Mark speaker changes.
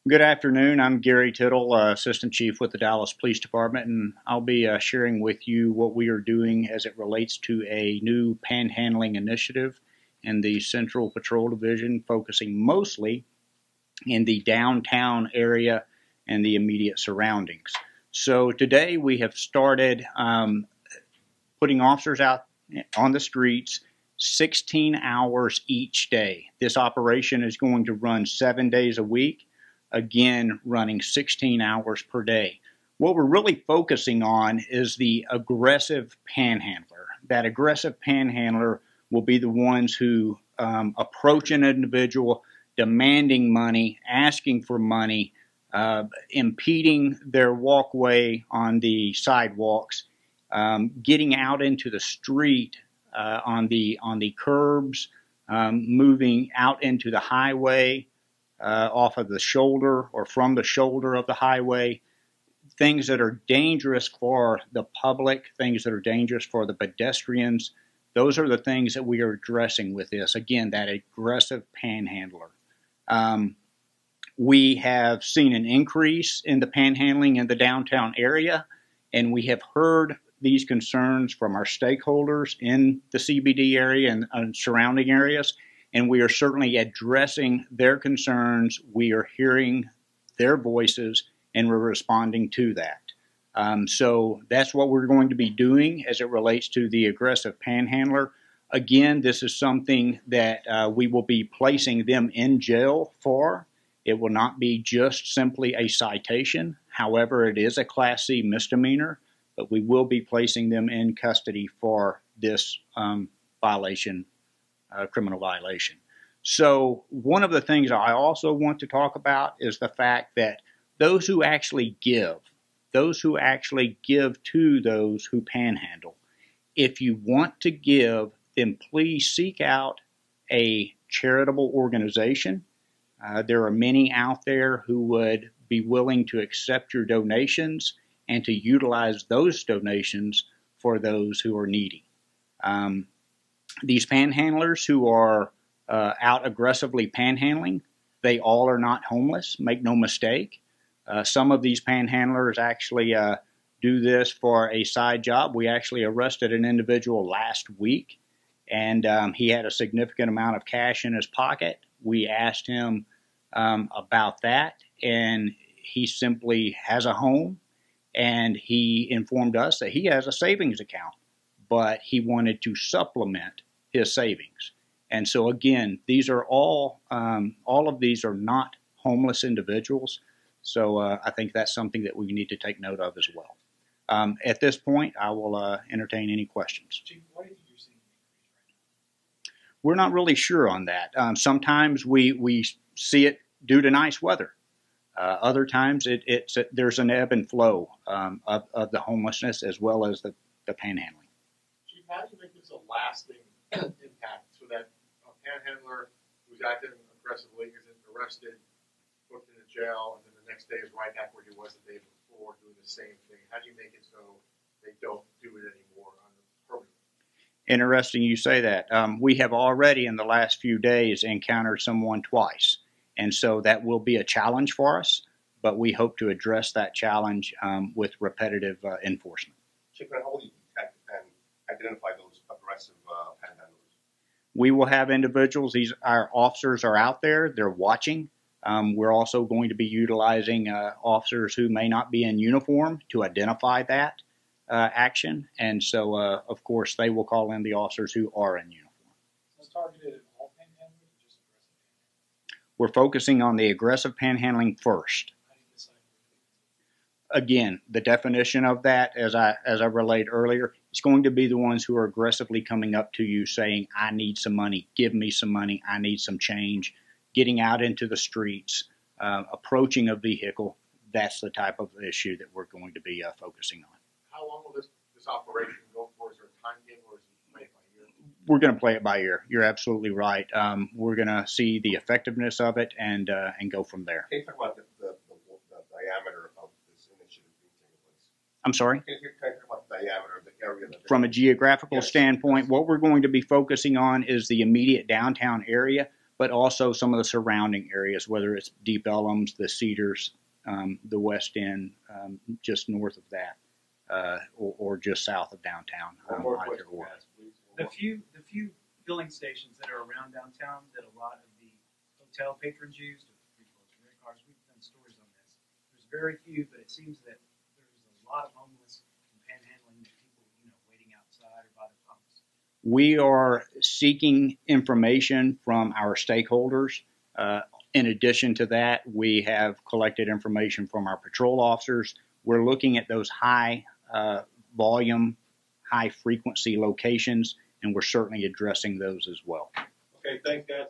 Speaker 1: Good afternoon. I'm Gary Tittle, Assistant Chief with the Dallas Police Department, and I'll be sharing with you what we are doing as it relates to a new panhandling initiative in the Central Patrol Division, focusing mostly in the downtown area and the immediate surroundings. So today we have started putting officers out on the streets 16 hours each day. This operation is going to run 7 days a week, again running 16 hours per day. What we're really focusing on is the aggressive panhandler. That aggressive panhandler will be the ones who approach an individual demanding money, asking for money, impeding their walkway on the sidewalks, getting out into the street on the curbs, moving out into the highway off of the shoulder or from the shoulder of the highway, things that are dangerous for the public, things that are dangerous for the pedestrians. Those are the things that we are addressing with this. Again, that aggressive panhandler. We have seen an increase in the panhandling in the downtown area, and we have heard these concerns from our stakeholders in the CBD area and surrounding areas, and we are certainly addressing their concerns. We are hearing their voices, and we're responding to that. So that's what we're going to be doing as it relates to the aggressive panhandler. Again, this is something that we will be placing them in jail for. It will not be just simply a citation. However, it is a Class C misdemeanor, but we will be placing them in custody for this violation, criminal violation. So one of the things I also want to talk about is the fact that those who actually give to those who panhandle, if you want to give, then please seek out a charitable organization. There are many out there who would be willing to accept your donations and to utilize those donations for those who are needy. These panhandlers who are out aggressively panhandling, they all are not homeless, make no mistake. Some of these panhandlers actually do this for a side job. We actually arrested an individual last week, and he had a significant amount of cash in his pocket. We asked him about that, and he simply has a home, and he informed us that he has a savings account, but he wanted to supplement his savings. And so again, these are all of these are not homeless individuals. So I think that's something that we need to take note of as well. At this point, I will entertain any questions.
Speaker 2: Chief, why do you think you're seeing an increase right now?
Speaker 1: We're not really sure on that. Sometimes we see it due to nice weather. Other times there's an ebb and flow of the homelessness as well as the panhandling.
Speaker 2: Chief, how do you make this a lasting impact so that a panhandler who's acting aggressively isn't arrested, put into jail, and then the next day is right back where he was the day before doing the same thing? How do you make it so they don't do it anymore on the permanent?
Speaker 1: Interesting you say that. We have already in the last few days encountered someone twice. And so that will be a challenge for us, but we hope to address that challenge with repetitive enforcement.
Speaker 3: Chief, how will you detect and identify those aggressive panhandlers?
Speaker 1: We will have individuals, our officers are out there, they're watching. We're also going to be utilizing officers who may not be in uniform to identify that action. And so, of course, they will call in the officers who are in uniform.
Speaker 2: Is this targeted at all panhandlers or just aggressive panhandlers?
Speaker 1: We're focusing on the aggressive panhandling first.
Speaker 2: How do you decide
Speaker 1: Again, the definition of that, as I relayed earlier, is going to be the ones who are aggressively coming up to you saying, I need some money, give me some money, I need some change, getting out into the streets, approaching a vehicle. That's the type of issue that we're going to be focusing on.
Speaker 2: How long will this operation go for? Is there a timetable or is it played by ear?
Speaker 1: We're going to play it by ear. You're absolutely right. We're going to see the effectiveness of it and go from there.
Speaker 3: Can you talk about the diameter of this initiative being taken place?
Speaker 1: I'm sorry?
Speaker 3: Can you talk about the diameter of the area?
Speaker 1: From a geographical
Speaker 3: Yes.
Speaker 1: standpoint, what we're going to be focusing on is the immediate downtown area, but also some of the surrounding areas, whether it's Deep Ellums, the Cedars, the West End, just north of that, or just south of downtown.
Speaker 2: One more
Speaker 1: either
Speaker 2: question,
Speaker 1: or.
Speaker 2: guys, please.
Speaker 4: The few filling stations that are around downtown that a lot of the hotel patrons use to refill their rent cars. We've done stories on this. There's very few, but it seems that there's a lot of homeless and panhandling people, waiting outside or by the pumps.
Speaker 1: We are seeking information from our stakeholders. In addition to that, we have collected information from our patrol officers. We're looking at those high volume, high frequency locations, and we're certainly addressing those as well.
Speaker 2: Okay, thanks, guys.